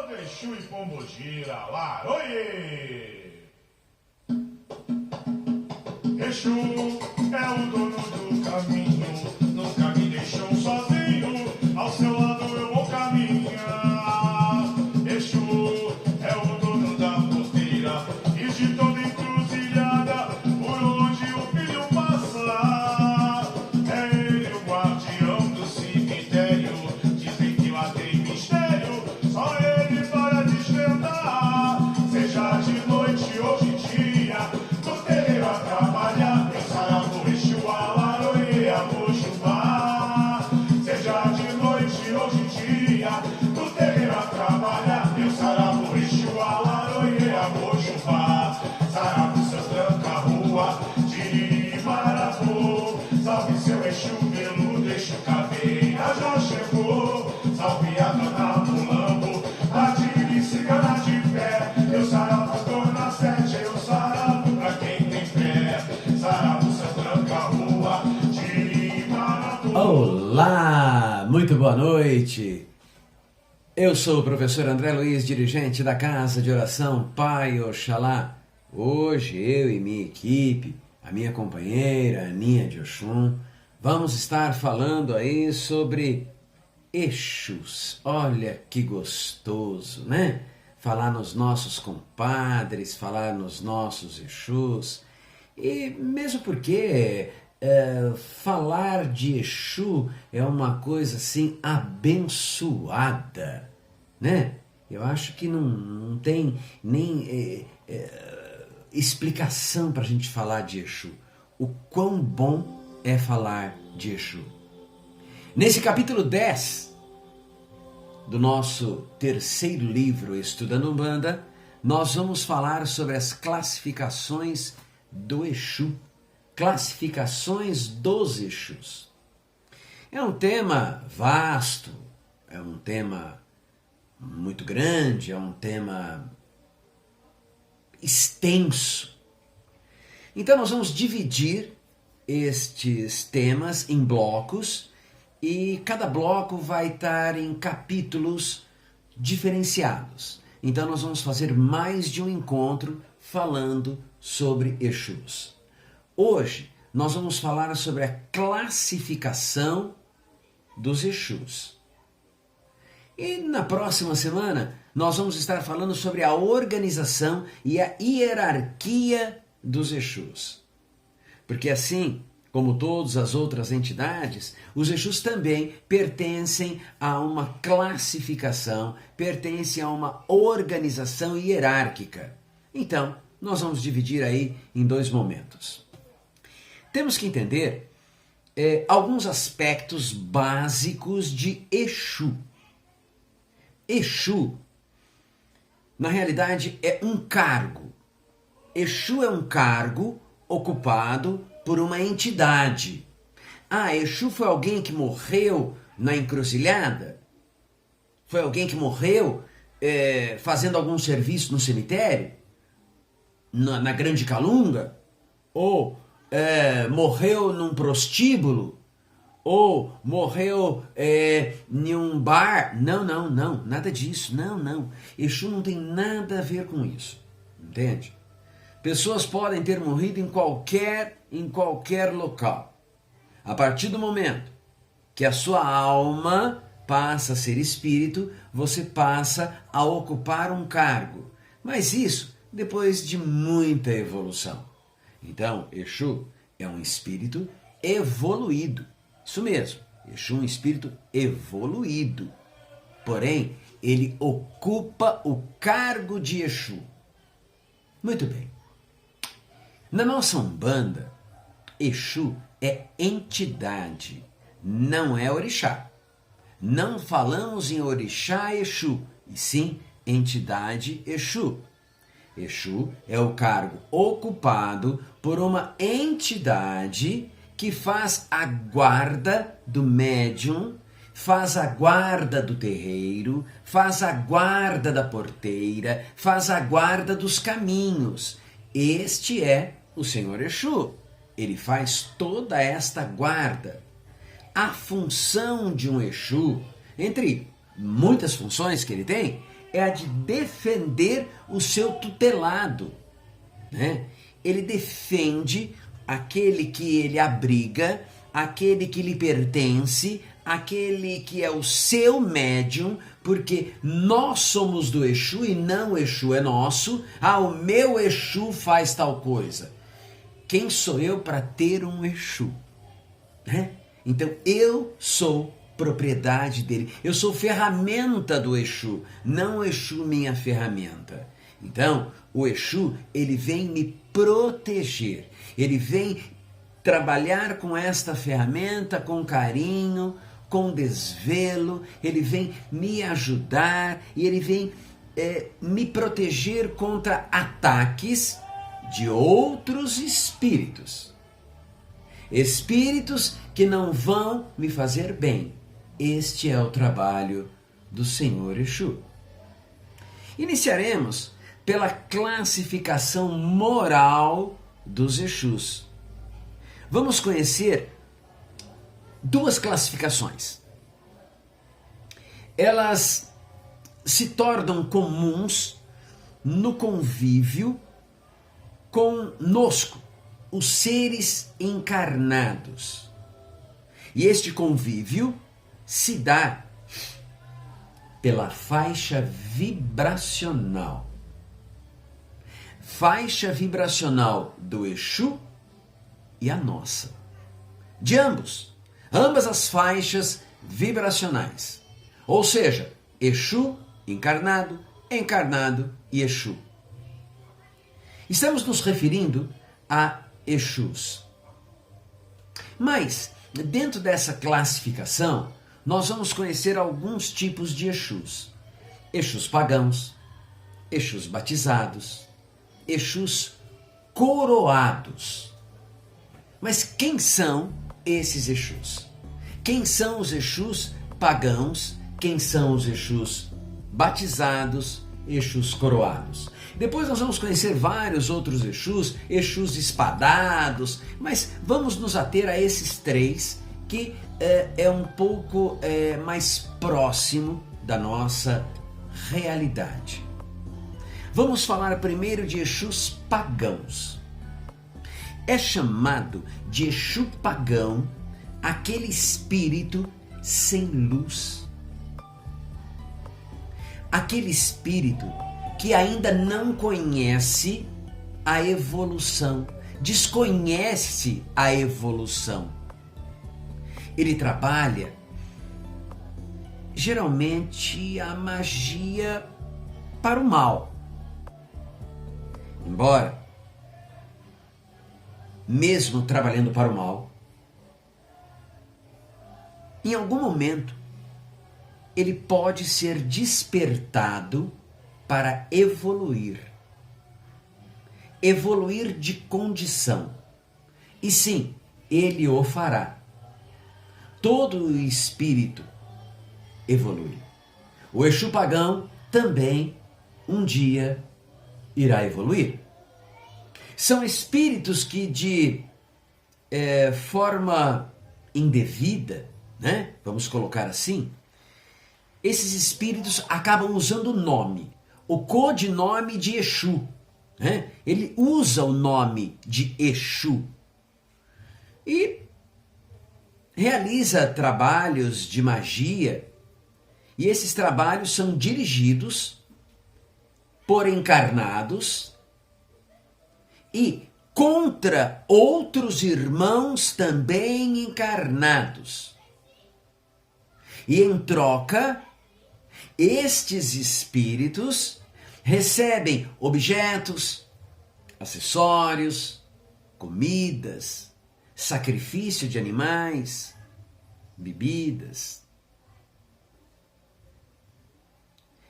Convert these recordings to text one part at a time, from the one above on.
Exu e Pombogira, laroie! Exu é o dono do caminho, nunca me deixou sozinho, ao seu lado eu vou caminhar. Exu é o dono da porteira e de toda encruzilhada, por onde o filho passa. É ele o guardião do cemitério, dizem que lá tem mistério, só ele para desvendar. Seja de noite ou de dia, no terreiro a trabalhar, eu saravo Exu, a laroie, a Mojubá. Seja de noite ou de dia, no terreiro a trabalhar, eu saravo Exu, a laroie, a Mojubá. Saravo seus tranca-rua de Marabô, salve seu Exu peludo, Exu caveira já chegou. Salve a dona Mulambo, a de cigana de pé, eu saravo dona Sete, eu saravo pra quem tem fé. Saravo seu tranca-rua de Marabô. Olá, muito boa noite. Eu sou o professor André Luiz, dirigente da Casa de Oração Pai Oxalá. Hoje eu e minha equipe, a minha companheira Aninha de Oxum, vamos estar falando aí sobre Exus. Olha que gostoso, né? Falar nos nossos compadres, falar nos nossos Exus. E mesmo porque falar de Exu é uma coisa assim abençoada, né? Eu acho que não tem nem explicação para a gente falar de Exu. O quão bom é falar de Exu. Nesse capítulo 10 do nosso terceiro livro, Estudando Umbanda, nós vamos falar sobre as classificações do Exu, classificações dos Exus. É um tema vasto, é um tema muito grande, é um tema extenso. Então nós vamos dividir estes temas em blocos e cada bloco vai estar em capítulos diferenciados. Então nós vamos fazer mais de um encontro falando sobre Exus. Hoje nós vamos falar sobre a classificação dos Exus. E na próxima semana nós vamos estar falando sobre a organização e a hierarquia dos Exus. Porque assim como todas as outras entidades, os Exus também pertencem a uma classificação, pertencem a uma organização hierárquica. Então, nós vamos dividir aí em dois momentos. Temos que entender alguns aspectos básicos de Exu. Exu, na realidade, é um cargo. Exu é um cargo ocupado por uma entidade. Ah, Exu foi alguém que morreu na encruzilhada? Foi alguém que morreu fazendo algum serviço no cemitério? Na Grande Calunga? Ou morreu num prostíbulo? Ou morreu em um bar? Não, nada disso, não. Exu não tem nada a ver com isso, entende? Pessoas podem ter morrido em qualquer local. A partir do momento que a sua alma passa a ser espírito, você passa a ocupar um cargo. Mas isso depois de muita evolução. Então, Exu é um espírito evoluído. Isso mesmo, Exu é um espírito evoluído. Porém, ele ocupa o cargo de Exu. Muito bem. Na nossa Umbanda, Exu é entidade, não é orixá. Não falamos em orixá Exu, e sim entidade Exu. Exu é o cargo ocupado por uma entidade que faz a guarda do médium, faz a guarda do terreiro, faz a guarda da porteira, faz a guarda dos caminhos. Este é o Senhor Exu. Ele faz toda esta guarda. A função de um Exu, entre muitas funções que ele tem, é a de defender o seu tutelado, né? Ele defende aquele que ele abriga, aquele que lhe pertence, aquele que é o seu médium, porque nós somos do Exu e não o Exu é nosso. Ah, o meu Exu faz tal coisa. Quem sou eu para ter um Exu? Né? Então eu sou propriedade dele, eu sou ferramenta do Exu, não o Exu minha ferramenta. Então o Exu, ele vem me proteger, ele vem trabalhar com esta ferramenta com carinho, com desvelo, ele vem me ajudar e ele vem me proteger contra ataques de outros espíritos. Espíritos que não vão me fazer bem. Este é o trabalho do Senhor Exu. Iniciaremos pela classificação moral dos Exus. Vamos conhecer duas classificações. Elas se tornam comuns no convívio conosco, os seres encarnados. E este convívio se dá pela faixa vibracional. Faixa vibracional do Exu e a nossa. De ambas as faixas vibracionais. Ou seja, Exu, encarnado, encarnado e Exu. Estamos nos referindo a Exus. Mas, dentro dessa classificação, nós vamos conhecer alguns tipos de Exus. Exus pagãos, Exus batizados, Exus coroados. Mas quem são esses Exus? Quem são os Exus pagãos? Quem são os Exus batizados, Exus coroados? Depois nós vamos conhecer vários outros Exus, Exus espadados, mas vamos nos ater a esses três que é um pouco mais próximo da nossa realidade. Vamos falar primeiro de Exus pagãos. É chamado de Exu pagão aquele espírito sem luz. Aquele espírito que ainda não conhece a evolução, desconhece a evolução. Ele trabalha geralmente a magia para o mal. Embora, mesmo trabalhando para o mal, em algum momento ele pode ser despertado para evoluir. Evoluir de condição. E sim, ele o fará. Todo o espírito evolui. O Exu pagão também um dia irá evoluir. São espíritos que de forma indevida, né? Vamos colocar assim, esses espíritos acabam usando o nome, o codinome de Exu, né? Ele usa o nome de Exu e realiza trabalhos de magia, e esses trabalhos são dirigidos por encarnados e contra outros irmãos também encarnados. E em troca, estes espíritos recebem objetos, acessórios, comidas, sacrifício de animais, bebidas.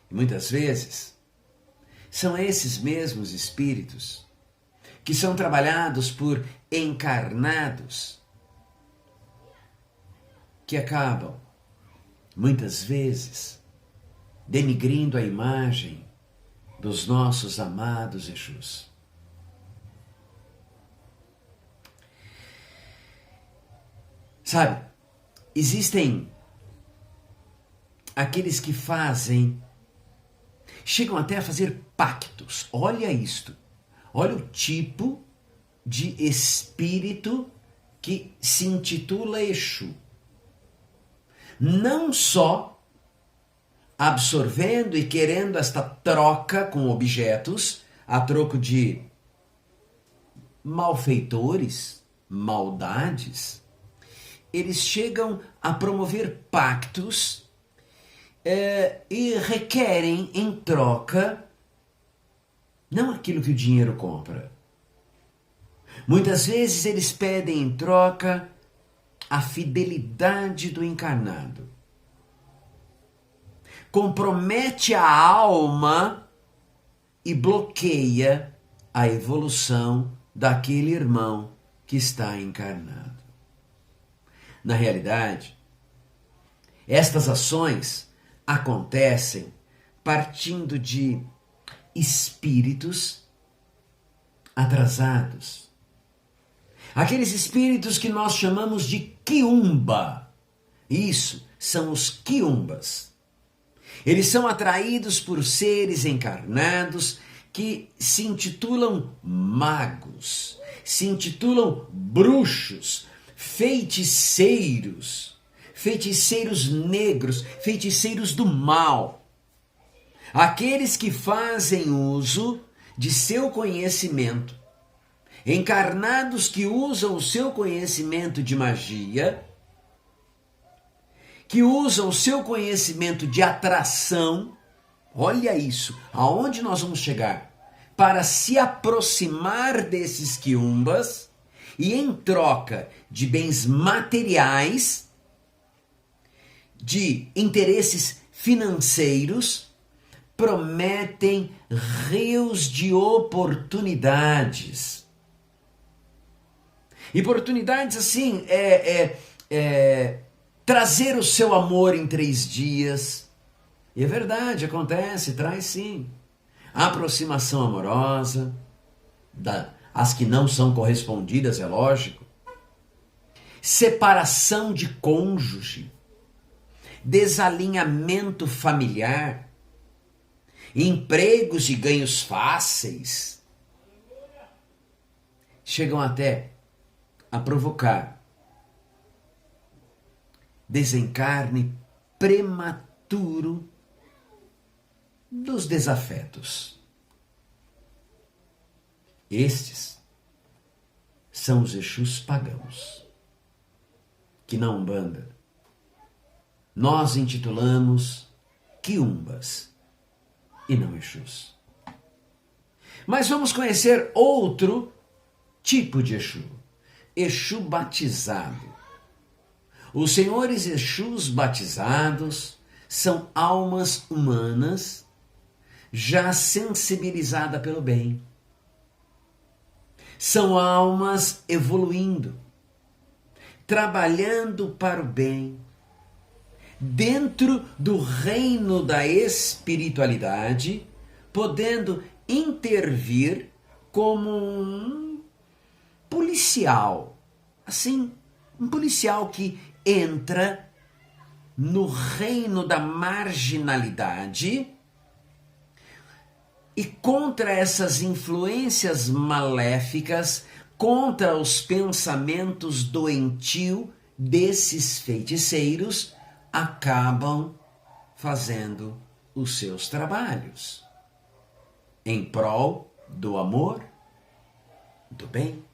E muitas vezes são esses mesmos espíritos que são trabalhados por encarnados que acabam, muitas vezes, denigrindo a imagem dos nossos amados Exus. Sabe, existem aqueles que fazem chegam até a fazer pactos. Olha isto. Olha o tipo de espírito que se intitula Exu. Não só absorvendo e querendo esta troca com objetos, a troco de malfeitores, maldades, eles chegam a promover pactos e requerem em troca não aquilo que o dinheiro compra. Muitas vezes eles pedem em troca a fidelidade do encarnado. Compromete a alma e bloqueia a evolução daquele irmão que está encarnado. Na realidade, estas ações acontecem partindo de espíritos atrasados. Aqueles espíritos que nós chamamos de quiumba. Isso, são os quiumbas. Eles são atraídos por seres encarnados que se intitulam magos, se intitulam bruxos, feiticeiros, feiticeiros negros, feiticeiros do mal. Aqueles que fazem uso de seu conhecimento, encarnados que usam o seu conhecimento de magia, que usam o seu conhecimento de atração, olha isso, aonde nós vamos chegar, para se aproximar desses quiumbas e em troca de bens materiais, de interesses financeiros, prometem rios de oportunidades. Oportunidades assim, trazer o seu amor em 3 dias. E é verdade, acontece, traz sim. Aproximação amorosa, as que não são correspondidas, é lógico. Separação de cônjuge. Desalinhamento familiar. Empregos e ganhos fáceis. Chegam até a provocar desencarne prematuro dos desafetos. Estes são os Exus pagãos, que na Umbanda nós intitulamos quiumbas e não Exus. Mas vamos conhecer outro tipo de Exu, Exu batizado. Os senhores Exus batizados são almas humanas já sensibilizadas pelo bem. São almas evoluindo, trabalhando para o bem, dentro do reino da espiritualidade, podendo intervir como um policial. Assim, um policial que entra no reino da marginalidade e contra essas influências maléficas, contra os pensamentos doentios desses feiticeiros, acabam fazendo os seus trabalhos em prol do amor, do bem.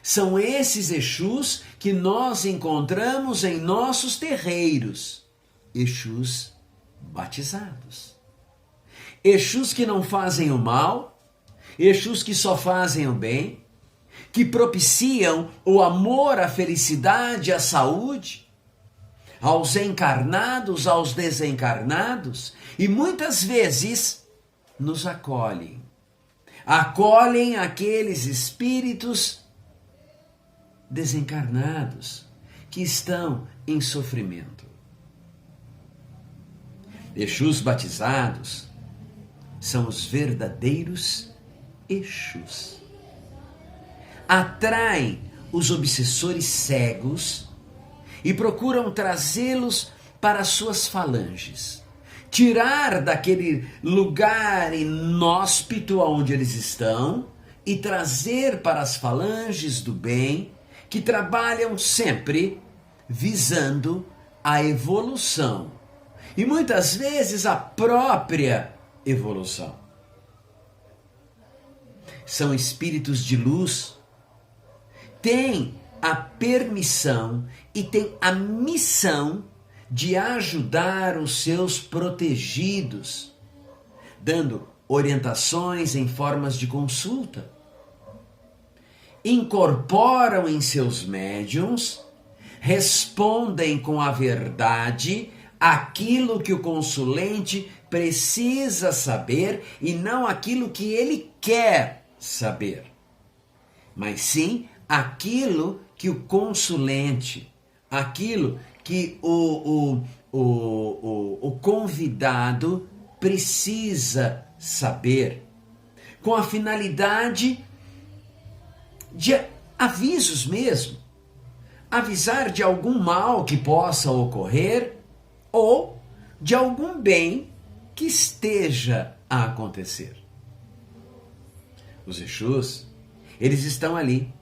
São esses Exus que nós encontramos em nossos terreiros, Exus batizados. Exus que não fazem o mal, Exus que só fazem o bem, que propiciam o amor, a felicidade, a saúde, aos encarnados, aos desencarnados, e muitas vezes nos acolhem. Acolhem aqueles espíritos desencarnados que estão em sofrimento. Exus batizados são os verdadeiros Exus. Atraem os obsessores cegos e procuram trazê-los para suas falanges, tirar daquele lugar inóspito onde eles estão e trazer para as falanges do bem, que trabalham sempre visando a evolução e muitas vezes a própria evolução. São espíritos de luz, têm a permissão e têm a missão de ajudar os seus protegidos, dando orientações em formas de consulta. Incorporam em seus médiuns, respondem com a verdade aquilo que o consulente precisa saber e não aquilo que ele quer saber, mas sim aquilo que o consulente, aquilo que o convidado precisa saber, com a finalidade de avisos mesmo, avisar de algum mal que possa ocorrer ou de algum bem que esteja a acontecer. Os Exus, eles estão ali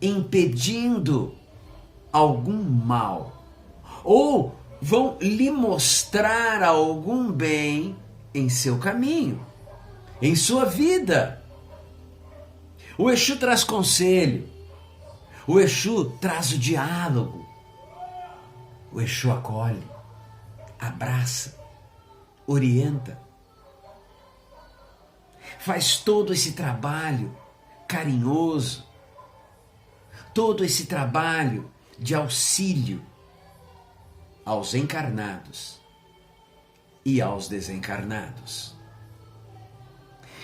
impedindo algum mal ou vão lhe mostrar algum bem em seu caminho, em sua vida. O Exu traz conselho, o Exu traz o diálogo, o Exu acolhe, abraça, orienta, faz todo esse trabalho carinhoso, todo esse trabalho de auxílio aos encarnados e aos desencarnados.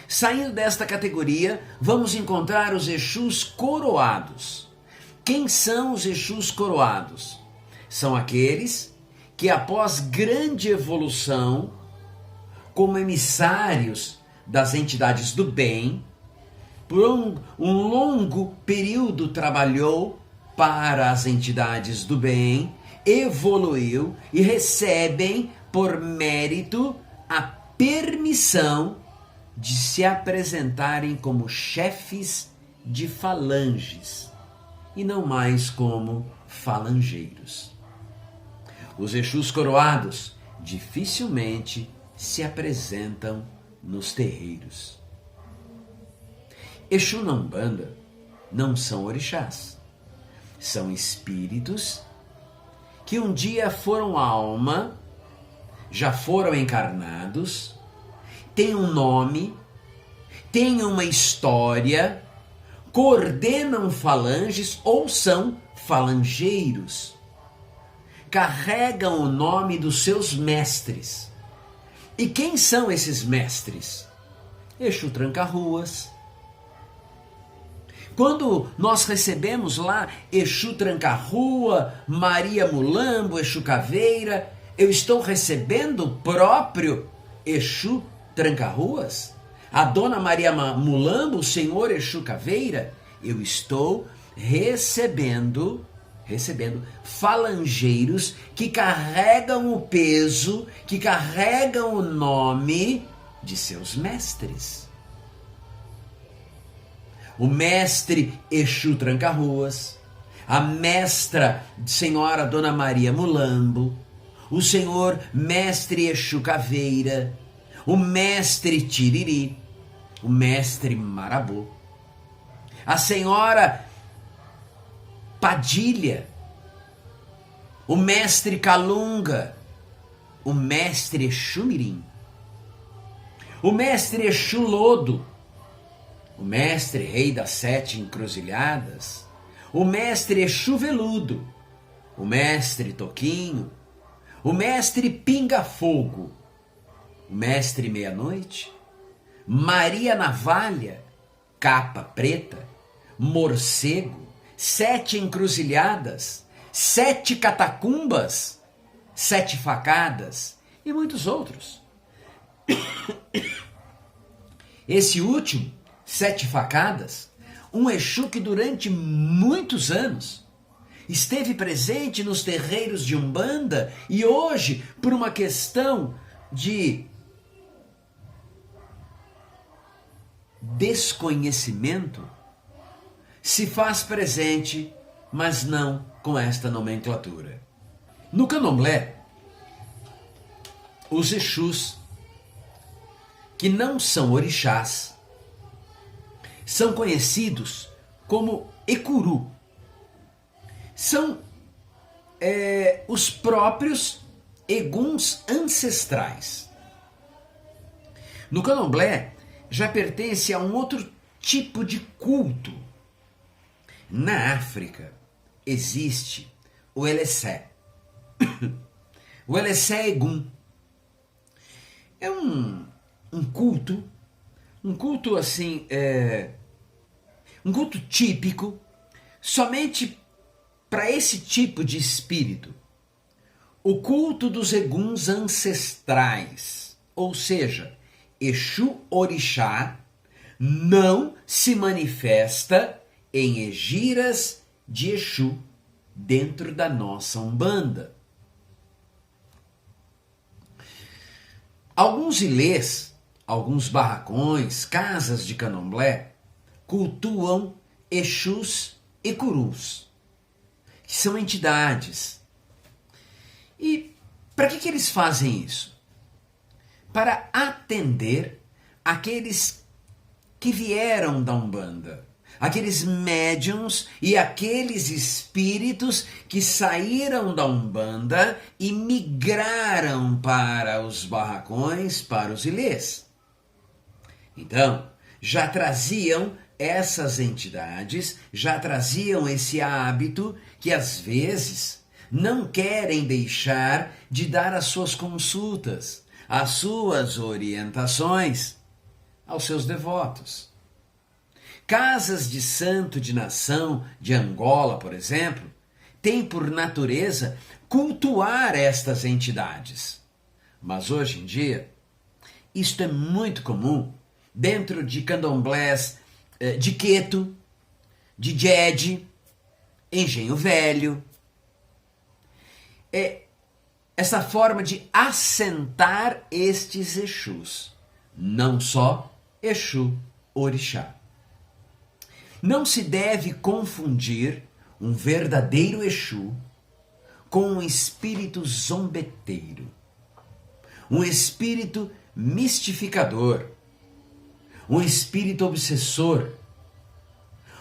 Saindo desta categoria, vamos encontrar os Exus coroados. Quem são os Exus coroados? São aqueles que, após grande evolução, como emissários das entidades do bem, por um longo período trabalhou para as entidades do bem, evoluiu e recebem por mérito a permissão de se apresentarem como chefes de falanges e não mais como falangeiros. Os Exus coroados dificilmente se apresentam nos terreiros. Exu na Umbanda não são orixás, são espíritos que um dia foram alma, já foram encarnados, têm um nome, têm uma história, coordenam falanges ou são falangeiros. Carregam o nome dos seus mestres. E quem são esses mestres? Exu Tranca-Ruas. Quando nós recebemos lá Exu Tranca-Rua, Maria Mulambo, Exu Caveira, eu estou recebendo o próprio Exu Tranca-Ruas? A Dona Maria Mulambo, o Senhor Exu Caveira? Eu estou recebendo falangeiros que carregam o peso, que carregam o nome de seus mestres. O mestre Exu Tranca-Ruas, a mestra Senhora Dona Maria Mulambo, o senhor mestre Exu Caveira, o mestre Tiriri, o mestre Marabô, a senhora Padilha, o mestre Calunga, o mestre Exu Mirim, o mestre Exu Lodo, o mestre Rei das Sete Encruzilhadas, o mestre Exu Veludo, o mestre Toquinho, o mestre Pinga Fogo, o mestre Meia-Noite, Maria Navalha, Capa Preta, Morcego, Sete Encruzilhadas, Sete Catacumbas, Sete Facadas e muitos outros. Esse último, Sete Facadas, um Exu que durante muitos anos esteve presente nos terreiros de Umbanda e hoje, por uma questão de desconhecimento se faz presente, mas não com esta nomenclatura. No candomblé, os Exus, que não são orixás, são conhecidos como Ecuru. São os próprios eguns ancestrais. No candomblé, já pertence a um outro tipo de culto. Na África, existe o Elessé. O Elessé Egum é um culto assim, um culto típico somente para esse tipo de espírito. O culto dos eguns ancestrais, ou seja, Exu Orixá não se manifesta em egiras de Exu dentro da nossa Umbanda. Alguns ilês, alguns barracões, casas de candomblé cultuam Exus e Curus, que são entidades. E para que eles fazem isso? Para atender aqueles que vieram da Umbanda, aqueles médiuns e aqueles espíritos que saíram da Umbanda e migraram para os barracões, para os ilês. Então, já traziam essas entidades, já traziam esse hábito que às vezes não querem deixar de dar as suas consultas, as suas orientações aos seus devotos. Casas de santo de nação de Angola, por exemplo, têm por natureza cultuar estas entidades. Mas hoje em dia, isto é muito comum dentro de candomblés de Queto, de Djed, Engenho Velho. Essa forma de assentar estes Exus, não só Exu Orixá. Não se deve confundir um verdadeiro Exu com um espírito zombeteiro, um espírito mistificador, um espírito obsessor,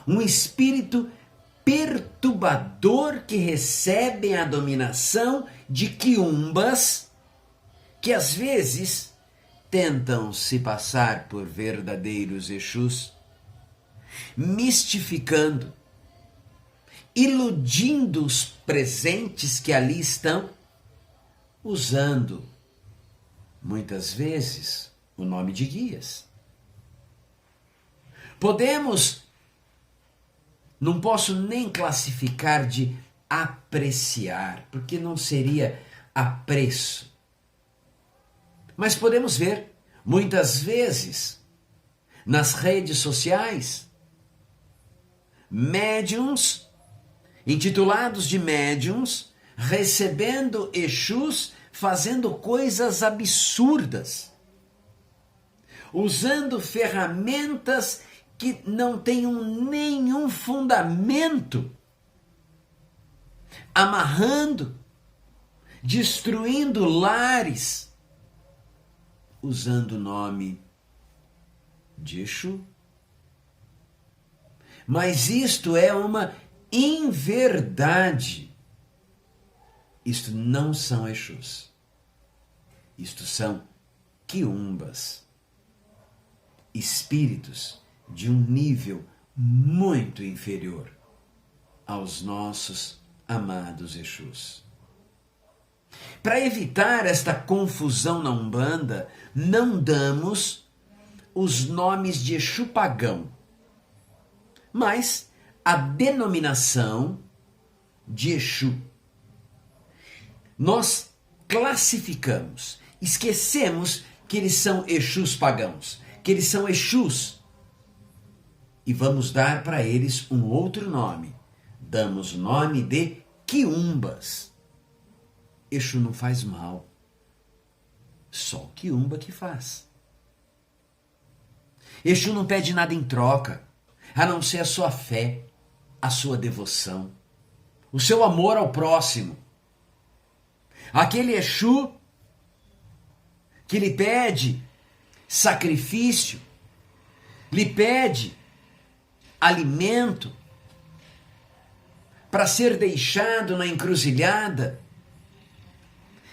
um espírito perturbador que recebe a dominação de quiumbas que às vezes tentam se passar por verdadeiros Exus, mistificando, iludindo os presentes que ali estão, usando muitas vezes o nome de guias. Não posso nem classificar de apreciar, porque não seria apreço. Mas podemos ver, muitas vezes, nas redes sociais, médiuns, intitulados de médiuns, recebendo Exus, fazendo coisas absurdas, usando ferramentas que não tenham nenhum fundamento, amarrando, destruindo lares, usando o nome de Exu. Mas isto é uma inverdade. Isto não são Exus. Isto são quiumbas, espíritos de um nível muito inferior aos nossos amados Exus. Para evitar esta confusão na Umbanda, não damos os nomes de Exu pagão, mas a denominação de Exu. Nós classificamos, esquecemos que eles são Exus pagãos, que eles são Exus, e vamos dar para eles um outro nome. Damos o nome de quiumbas. Exu não faz mal. Só o quiumba que faz. Exu não pede nada em troca, a não ser a sua fé, a sua devoção, o seu amor ao próximo. Aquele Exu que lhe pede sacrifício, lhe pede alimento para ser deixado na encruzilhada,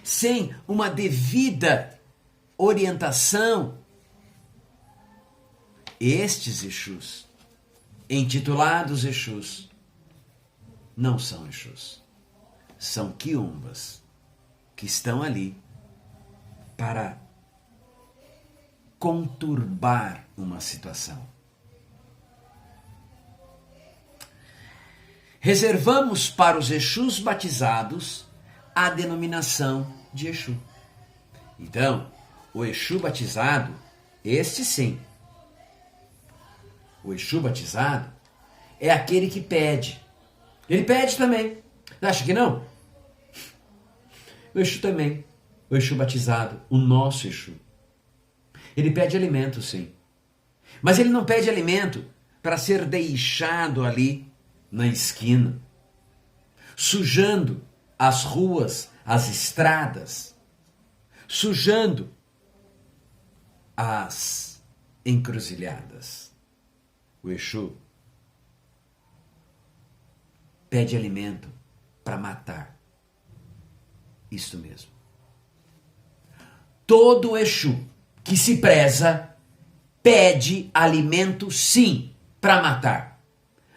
sem uma devida orientação. Estes Exus, intitulados Exus, não são Exus, são quiumbas que estão ali para conturbar uma situação. Reservamos para os Exus batizados a denominação de Exu. Então, o Exu batizado, este sim, o Exu batizado é aquele que pede. Ele pede também. Acha que não? O Exu também. O Exu batizado, o nosso Exu. Ele pede alimento, sim. Mas ele não pede alimento para ser deixado ali na esquina, sujando as ruas, as estradas, sujando as encruzilhadas. O Exu pede alimento para matar. Isto mesmo. Todo Exu que se preza pede alimento, sim, para matar.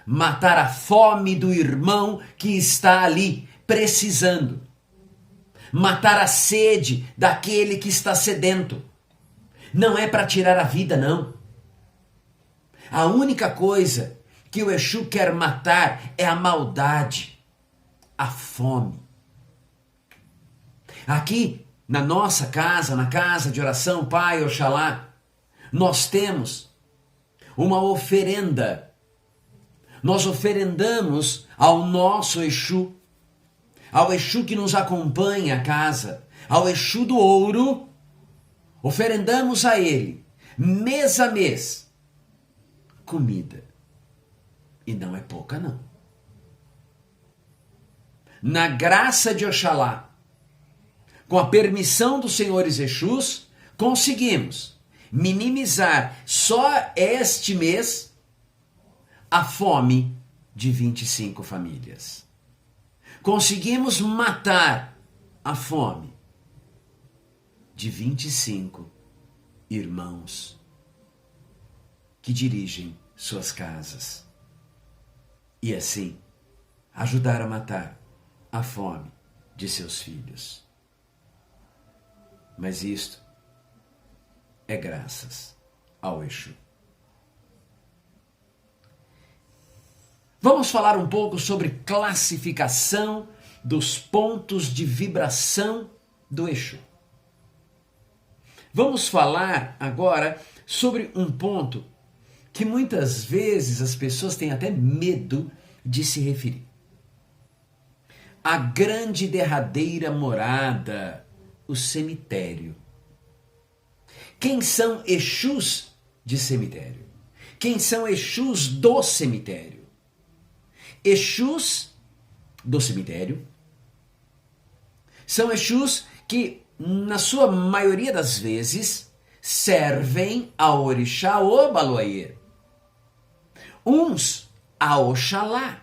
Matar a fome do irmão que está ali precisando. Matar a sede daquele que está sedento. Não é para tirar a vida, não. A única coisa que o Exu quer matar é a maldade, a fome. Aqui, na nossa casa, na casa de oração Pai Oxalá, nós temos uma oferenda. Nós oferendamos ao nosso Exu, ao Exu que nos acompanha a casa, ao Exu do ouro, oferendamos a ele, mês a mês, comida. E não é pouca, não. Na graça de Oxalá, com a permissão dos senhores Exus, conseguimos minimizar só este mês a fome de 25 famílias. Conseguimos matar a fome de 25 irmãos que dirigem suas casas. E assim, ajudar a matar a fome de seus filhos. Mas isto é graças ao Exu. Vamos falar um pouco sobre classificação dos pontos de vibração do Exu. Vamos falar agora sobre um ponto que muitas vezes as pessoas têm até medo de se referir. A grande derradeira morada, o cemitério. Quem são Exus de cemitério? Quem são Exus do cemitério? Exus do cemitério são Exus que, na sua maioria das vezes, servem ao orixá Obaloaiê. Uns a Oxalá.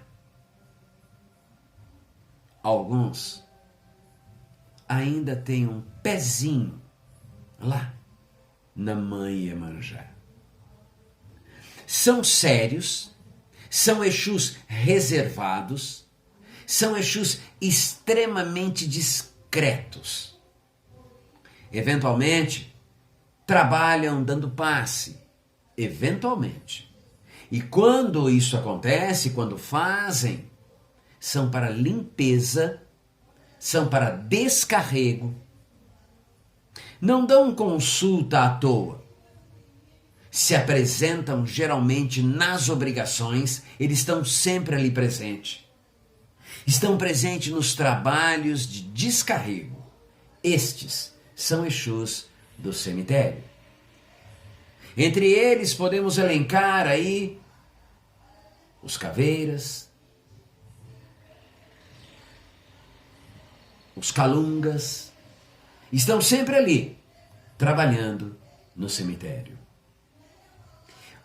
Alguns ainda têm um pezinho lá na Mãe Iemanjá. São sérios, são Exus reservados, são Exus extremamente discretos. Eventualmente, trabalham dando passe. Eventualmente. E quando isso acontece, quando fazem, são para limpeza, são para descarrego. Não dão consulta à toa. Se apresentam geralmente nas obrigações, eles estão sempre ali presentes. Estão presentes nos trabalhos de descarrego. Estes são Exus do cemitério. Entre eles podemos elencar aí os caveiras, os calungas, estão sempre ali, trabalhando no cemitério.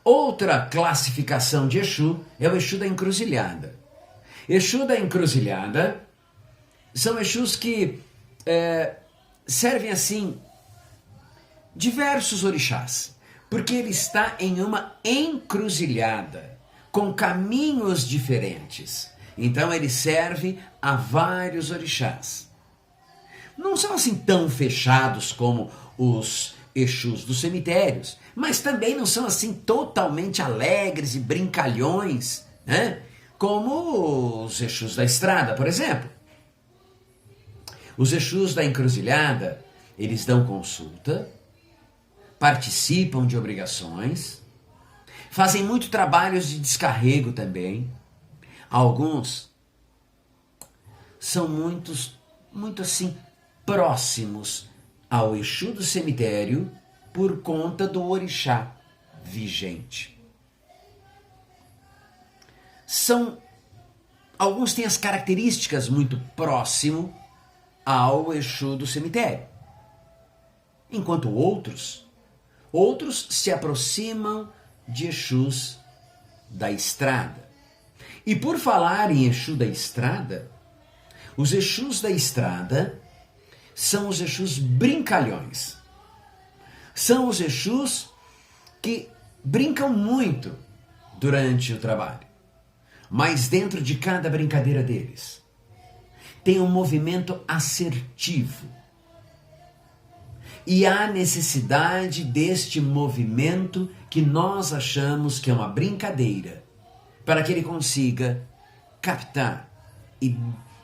Outra classificação de Exu é o Exu da encruzilhada. Exu da encruzilhada são Exus que servem assim diversos orixás, porque ele está em uma encruzilhada, com caminhos diferentes. Então ele serve a vários orixás. Não são assim tão fechados como os Exus dos cemitérios, mas também não são assim totalmente alegres e brincalhões, né? Como os Exus da estrada, por exemplo. Os Exus da encruzilhada, eles dão consulta, participam de obrigações, fazem muito trabalhos de descarrego também. Alguns são muito assim próximos ao Exu do cemitério por conta do orixá vigente. Alguns têm as características muito próximo ao Exu do cemitério, enquanto outros se aproximam de Exus da estrada. E por falar em Exu da estrada, os Exus da estrada são os Exus brincalhões. São os Exus que brincam muito durante o trabalho, mas dentro de cada brincadeira deles tem um movimento assertivo. E há necessidade deste movimento que nós achamos que é uma brincadeira, para que ele consiga captar e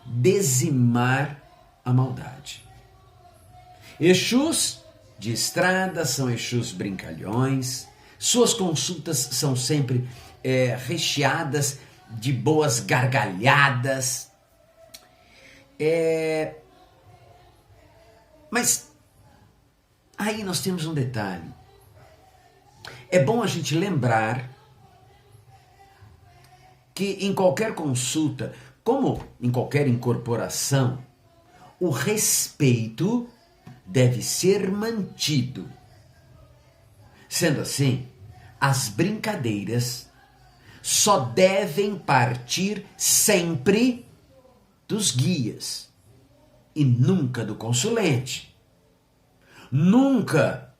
dizimar a maldade. Exus de estrada são Exus brincalhões, suas consultas são sempre recheadas de boas gargalhadas. Mas aí nós temos um detalhe. É bom a gente lembrar que em qualquer consulta, como em qualquer incorporação, o respeito deve ser mantido. Sendo assim, as brincadeiras só devem partir sempre dos guias e nunca do consulente, nunca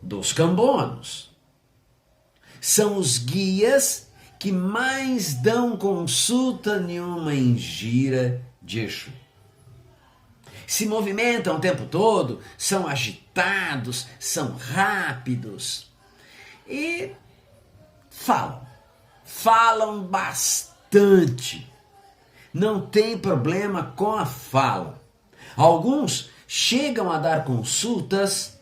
dos cambonos. São os guias que mais dão consulta nenhuma em gira de Exu. Se movimentam o tempo todo, são agitados, são rápidos e falam bastante. Não tem problema com a fala. Alguns chegam a dar consultas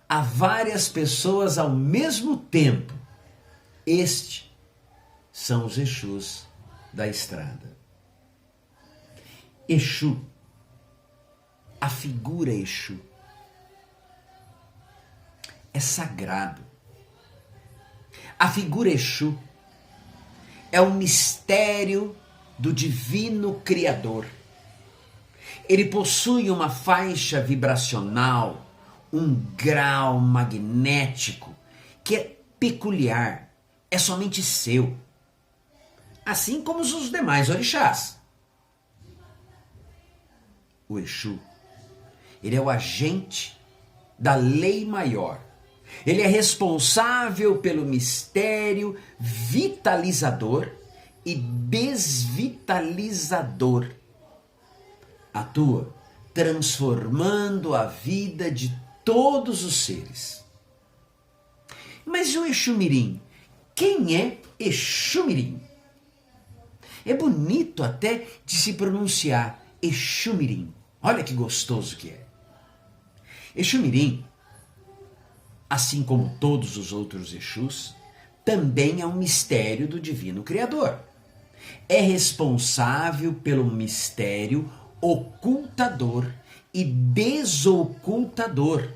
a várias pessoas ao mesmo tempo. Estes são os Exus da estrada. Exu, a figura Exu, é sagrado. A figura Exu é o mistério do divino Criador. Ele possui uma faixa vibracional, um grau magnético que é peculiar, é somente seu, assim como os demais orixás. O Exu, ele é o agente da lei maior. Ele é responsável pelo mistério vitalizador e desvitalizador. Atua transformando a vida de todos os seres. Mas o Exu Mirim? Quem é Exu Mirim? É bonito até de se pronunciar Exu Mirim. Olha que gostoso que é. Exu Mirim, assim como todos os outros Exus, também é um mistério do Divino Criador. É responsável pelo mistério ocultador e desocultador.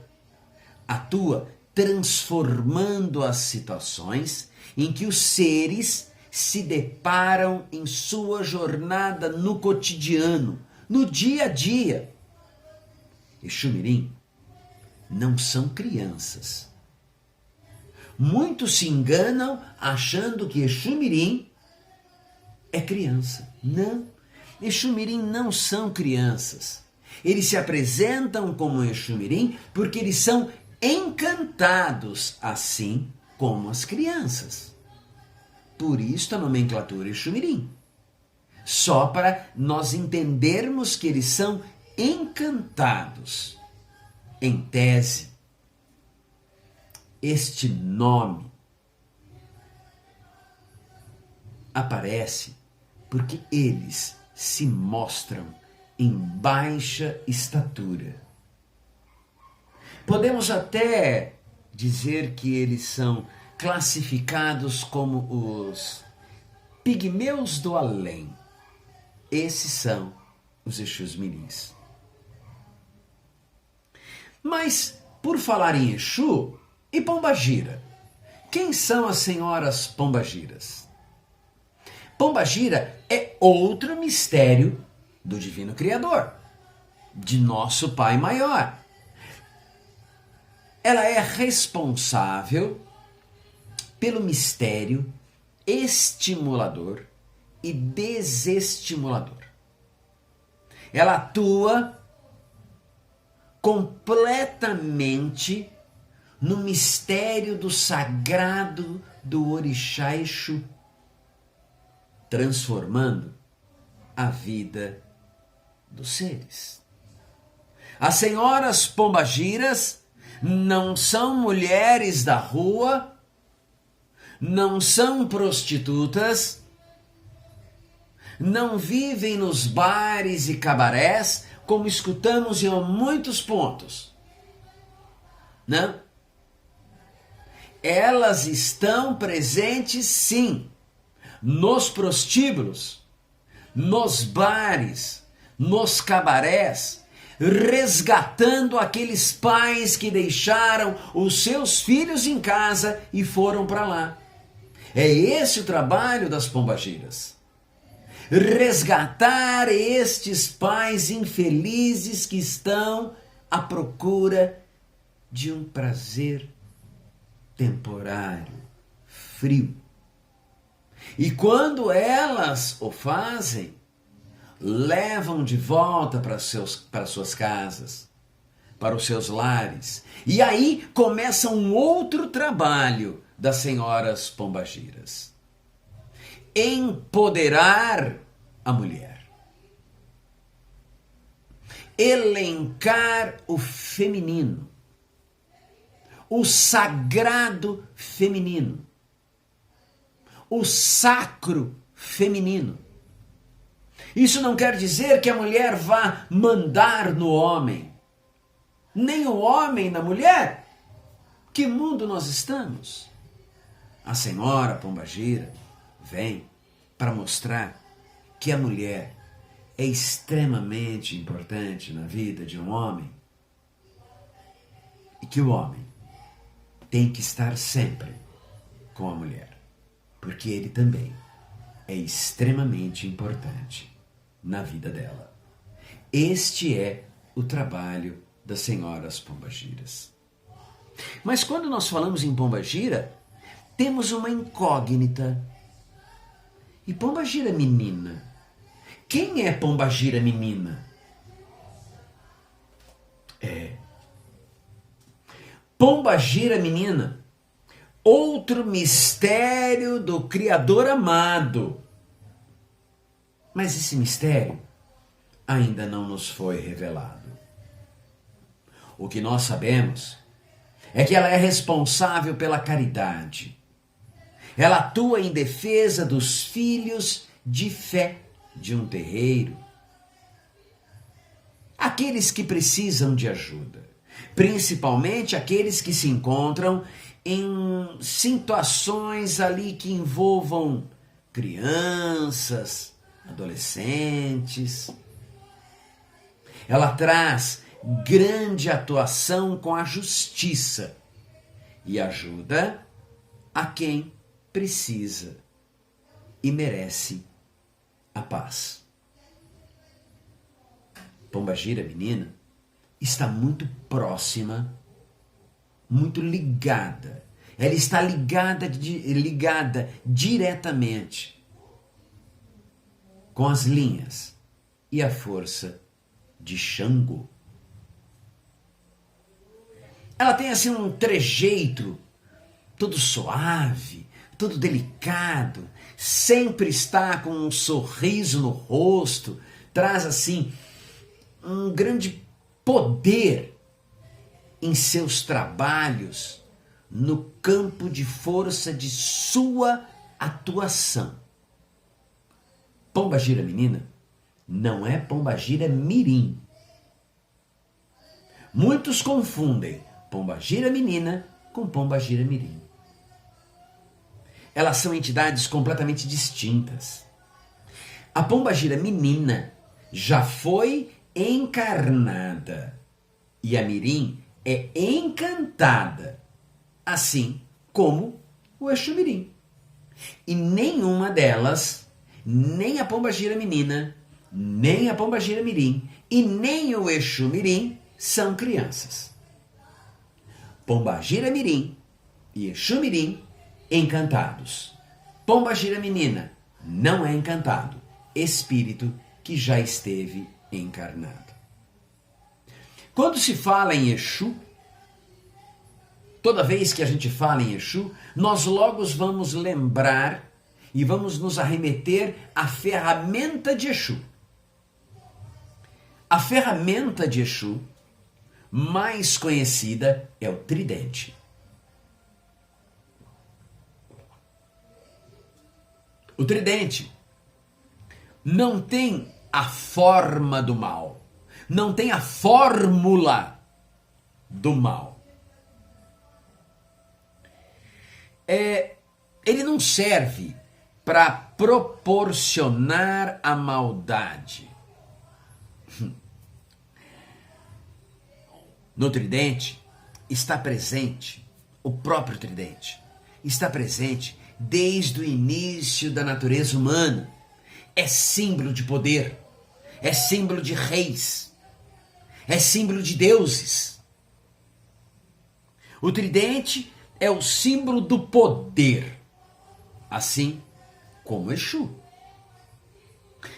Atua transformando as situações em que os seres se deparam em sua jornada no cotidiano, no dia a dia. Exu Mirim não são crianças. Muitos se enganam achando que Exu Mirim é criança. Não, Exu Mirim não são crianças. Eles se apresentam como Exu Mirim porque eles são encantados, assim como as crianças. Por isso a nomenclatura Exu Mirim. Só para nós entendermos que eles são encantados. Em tese, este nome aparece porque eles se mostram em baixa estatura. Podemos até dizer que eles são classificados como os pigmeus do além. Esses são os Exus Mirins. Mas, por falar em Exu e Pombagira, quem são as senhoras Pombagiras? Pombagira é outro mistério do Divino Criador, de nosso Pai Maior. Ela é responsável pelo mistério estimulador e desestimulador. Ela atua completamente no mistério do sagrado do Orixá Exu, transformando a vida dos seres. As senhoras Pombagiras não são mulheres da rua, não são prostitutas, não vivem nos bares e cabarés, como escutamos em muitos pontos. Não. Elas estão presentes, sim, nos prostíbulos, nos bares, nos cabarés, resgatando aqueles pais que deixaram os seus filhos em casa e foram para lá. É esse o trabalho das Pombagiras. Resgatar estes pais infelizes que estão à procura de um prazer temporário, frio. E quando elas o fazem, levam de volta para suas casas, para os seus lares. E aí começa um outro trabalho das senhoras Pombagiras. Empoderar a mulher. Elencar o feminino. O sagrado feminino. O sacro feminino. Isso não quer dizer que a mulher vá mandar no homem, nem o homem na mulher. Que mundo nós estamos? A senhora Pombagira vem para mostrar que a mulher é extremamente importante na vida de um homem e que o homem tem que estar sempre com a mulher, porque ele também é extremamente importante na vida dela. Este é o trabalho das senhoras Pombagiras. Mas quando nós falamos em Pombagira, temos uma incógnita. E Pombagira menina? Quem é Pombagira menina? Pombagira menina, outro mistério do Criador amado. Mas esse mistério ainda não nos foi revelado. O que nós sabemos é que ela é responsável pela caridade. Ela atua em defesa dos filhos de fé de um terreiro. Aqueles que precisam de ajuda, principalmente aqueles que se encontram em situações ali que envolvam crianças, adolescentes. Ela traz grande atuação com a justiça e ajuda a quem precisa e merece a paz. Pombagira, menina, está muito próxima, muito ligada. Ela está ligada diretamente com as linhas e a força de Xangô. Ela tem assim um trejeito todo suave, todo delicado, sempre está com um sorriso no rosto, traz assim um grande poder em seus trabalhos, no campo de força de sua atuação. Pombagira menina não é Pombagira mirim. Muitos confundem Pombagira menina com Pombagira mirim. Elas são entidades completamente distintas. A Pombagira menina já foi encarnada e a mirim é encantada, assim como o Exu mirim. E nenhuma delas, nem a Pombagira menina, nem a Pombagira mirim e nem o Exu mirim são crianças. Pombagira mirim e Exu mirim encantados. Pombagira menina não é encantado, espírito que já esteve encarnado. Quando se fala em Exu, toda vez que a gente fala em Exu, nós logo vamos lembrar e vamos nos arremeter à ferramenta de Exu. A ferramenta de Exu mais conhecida é o tridente. O tridente não tem a forma do mal, não tem a fórmula do mal. Ele não serve para proporcionar a maldade. No tridente está presente, o próprio tridente está presente desde o início da natureza humana. É símbolo de poder, é símbolo de reis, é símbolo de deuses. O tridente é o símbolo do poder, assim como Exu.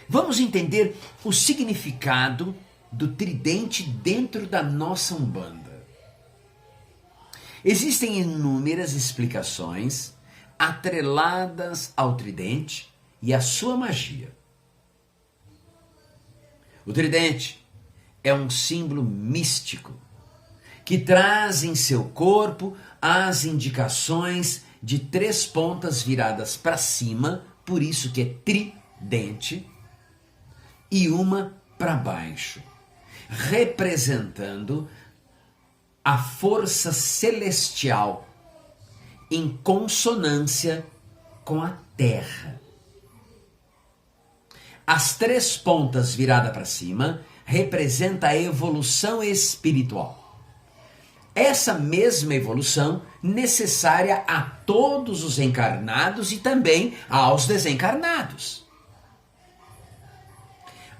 Vamos entender o significado do tridente dentro da nossa Umbanda. Existem inúmeras explicações atreladas ao tridente e à sua magia. O tridente é um símbolo místico que traz em seu corpo as indicações de 3 pontas viradas para cima, por isso que é tridente, e uma para baixo, representando a força celestial em consonância com a terra. As 3 pontas viradas para cima representa a evolução espiritual. Essa mesma evolução necessária a todos os encarnados e também aos desencarnados.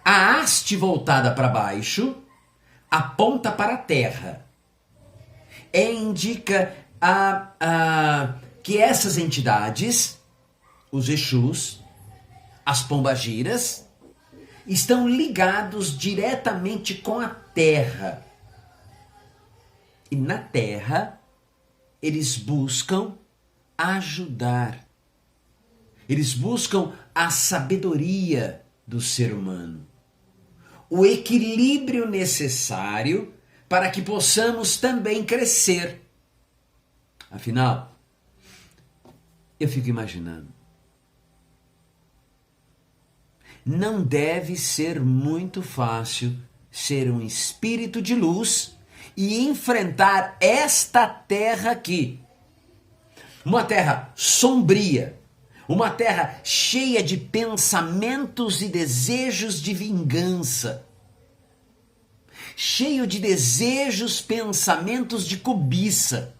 A haste voltada para baixo aponta para a terra. Indica que essas entidades, os Exus, as pombagiras, estão ligados diretamente com a terra. E na terra, eles buscam ajudar. Eles buscam a sabedoria do ser humano. O equilíbrio necessário para que possamos também crescer. Afinal, eu fico imaginando, não deve ser muito fácil ser um espírito de luz e enfrentar esta terra aqui. Uma terra sombria, uma terra cheia de pensamentos e desejos de vingança. cheio de desejos, pensamentos de cobiça.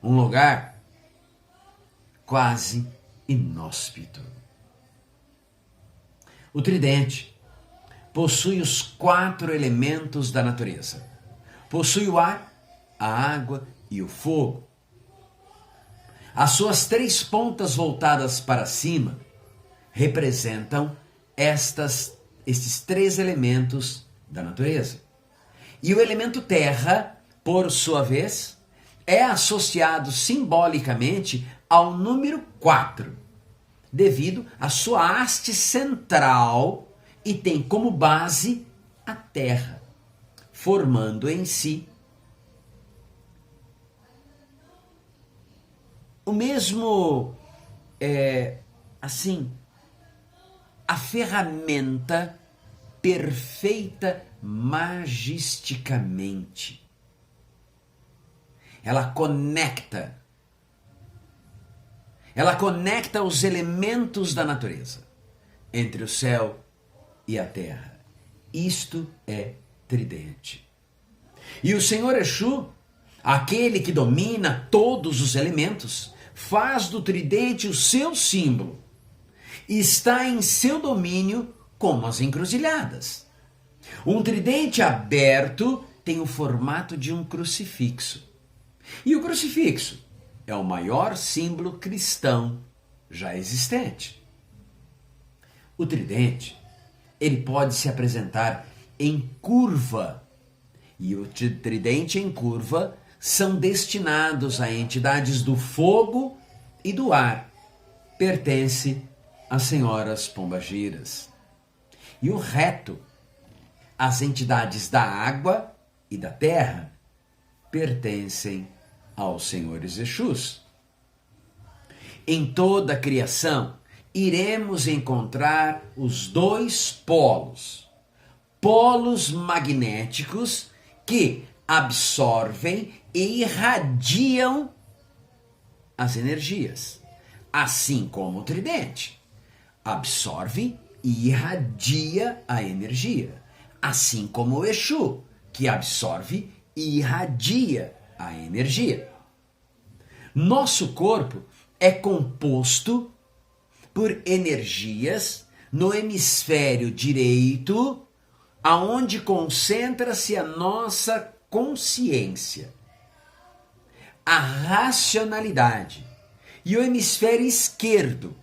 Um lugar quase inóspito. O tridente possui os 4 elementos da natureza. Possui o ar, a água e o fogo. As suas 3 pontas voltadas para cima representam estes 3 elementos da natureza. E o elemento terra, por sua vez, é associado simbolicamente ao número 4, devido à sua haste central e tem como base a terra, formando em si o mesmo, a ferramenta perfeita magisticamente. Ela conecta os elementos da natureza entre o céu e a terra. Isto é tridente. E o Senhor Exu, aquele que domina todos os elementos, faz do tridente o seu símbolo. Está em seu domínio como as encruzilhadas. Um tridente aberto tem o formato de um crucifixo. E o crucifixo é o maior símbolo cristão já existente. O tridente, ele pode se apresentar em curva. E o tridente em curva são destinados a entidades do fogo e do ar. Pertence às senhoras pombagiras. E o reto, as entidades da água e da terra, pertencem aos senhores Exus. Em toda a criação, iremos encontrar os 2 polos magnéticos que absorvem e irradiam as energias, assim como o tridente absorve e irradia a energia, assim como o Exu, que absorve e irradia a energia. Nosso corpo é composto por energias no hemisfério direito, aonde concentra-se a nossa consciência, a racionalidade, e o hemisfério esquerdo,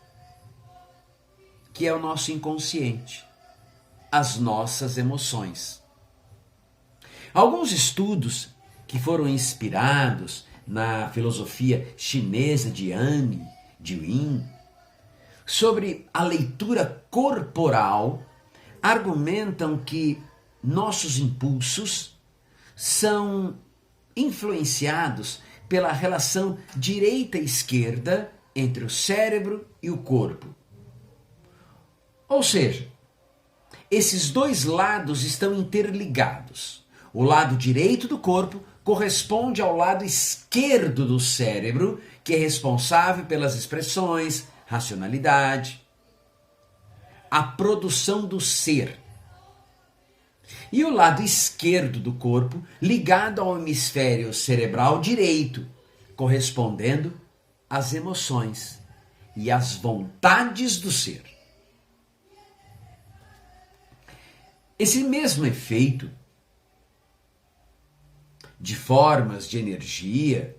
que é o nosso inconsciente, as nossas emoções. Alguns estudos que foram inspirados na filosofia chinesa de Yang, de Yin, sobre a leitura corporal, argumentam que nossos impulsos são influenciados pela relação direita-esquerda entre o cérebro e o corpo. Ou seja, esses 2 lados estão interligados. O lado direito do corpo corresponde ao lado esquerdo do cérebro, que é responsável pelas expressões, racionalidade, a produção do ser. E o lado esquerdo do corpo ligado ao hemisfério cerebral direito, correspondendo às emoções e às vontades do ser. Esse mesmo efeito de formas de energia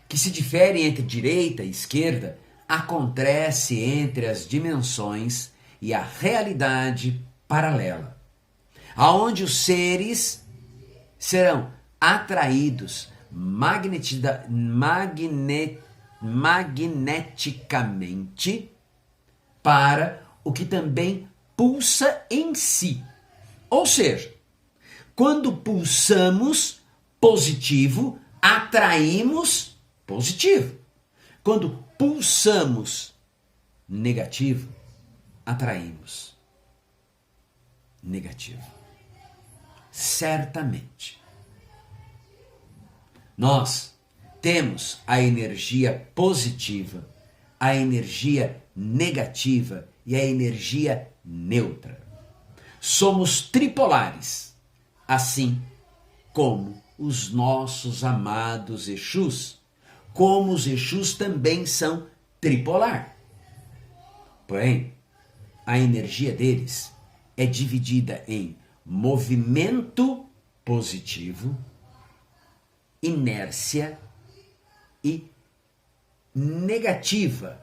que se diferem entre direita e esquerda acontece entre as dimensões e a realidade paralela, aonde os seres serão atraídos magneticamente para o que também pulsa em si. Ou seja, quando pulsamos positivo, atraímos positivo. Quando pulsamos negativo, atraímos negativo. Certamente. Nós temos a energia positiva, a energia negativa e a energia neutra. somos tripolares, assim como os nossos amados Exus, como os Exus também são tripolar. Porém, a energia deles é dividida em movimento positivo, inércia e negativa,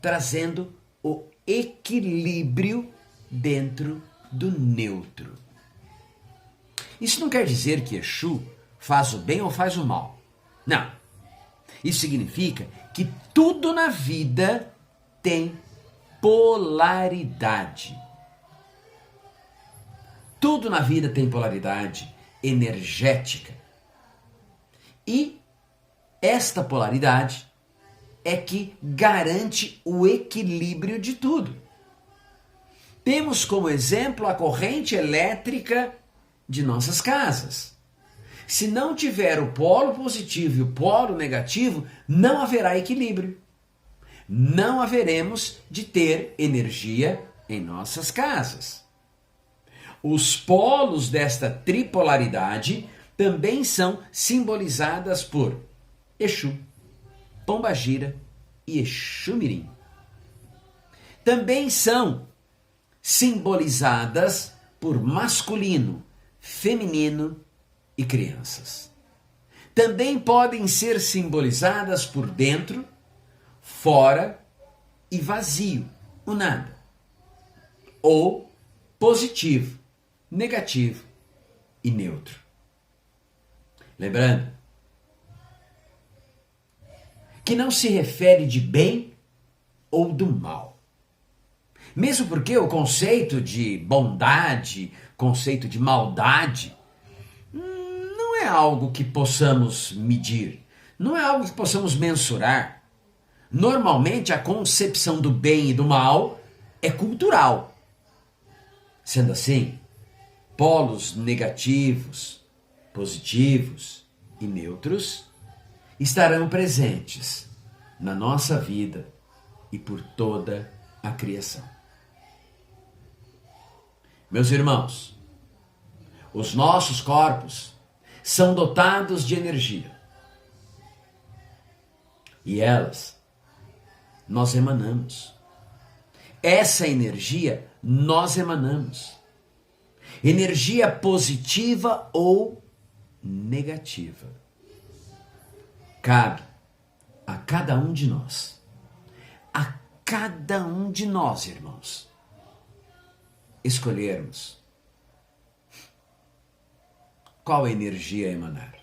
trazendo o equilíbrio dentro do neutro. Isso não quer dizer que Exu faz o bem ou faz o mal. Não. Isso significa que tudo na vida tem polaridade. Tudo na vida tem polaridade energética. E esta polaridade é que garante o equilíbrio de tudo. Temos como exemplo a corrente elétrica de nossas casas. Se não tiver o polo positivo e o polo negativo, não haverá equilíbrio. Não haveremos de ter energia em nossas casas. Os polos desta tripolaridade também são simbolizadas por Exu, Pombagira e Exumirim. Também são simbolizadas por masculino, feminino e crianças. Também podem ser simbolizadas por dentro, fora e vazio, o nada. Ou positivo, negativo e neutro. Lembrando que não se refere de bem ou do mal. Mesmo porque o conceito de bondade, conceito de maldade, não é algo que possamos medir, não é algo que possamos mensurar. Normalmente a concepção do bem e do mal é cultural. Sendo assim, polos negativos, positivos e neutros estarão presentes na nossa vida e por toda a criação. Meus irmãos, os nossos corpos são dotados de energia. E elas nós emanamos. Essa energia nós emanamos. Energia positiva ou negativa. Cabe a cada um de nós. A cada um de nós, irmãos, escolhermos qual energia emanar.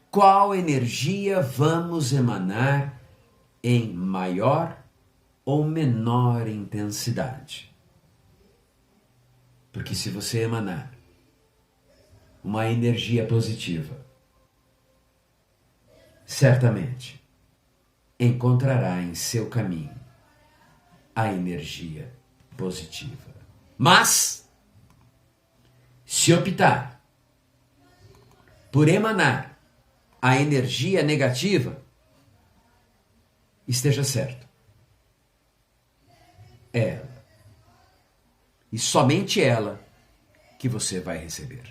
Qual energia vamos emanar em maior ou menor intensidade? Porque se você emanar uma energia positiva, certamente encontrará em seu caminho a energia positiva. Mas, se optar por emanar a energia negativa, esteja certo. É ela. E somente ela que você vai receber.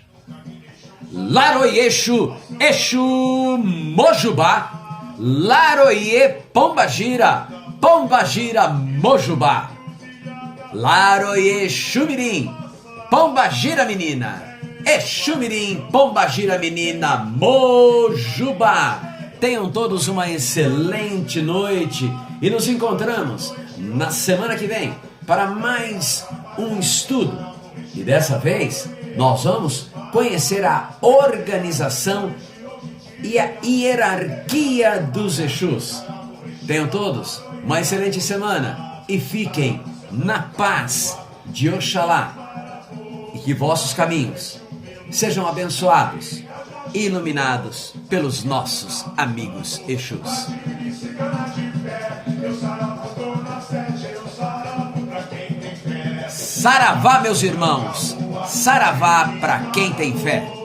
Laroyexu, Exu Mojubá, Laroye Pombagira, Pombagira Mojubá, Laroye Xumirim, Pombagira menina, Exumirim, Pombagira menina, Mojubá. Tenham todos uma excelente noite e nos encontramos na semana que vem para mais um estudo. E dessa vez nós vamos conhecer a organização e a hierarquia dos Exus. Tenham todos uma excelente semana e fiquem na paz de Oxalá. E que vossos caminhos sejam abençoados, iluminados pelos nossos amigos Exus. Saravá, meus irmãos, saravá para quem tem fé.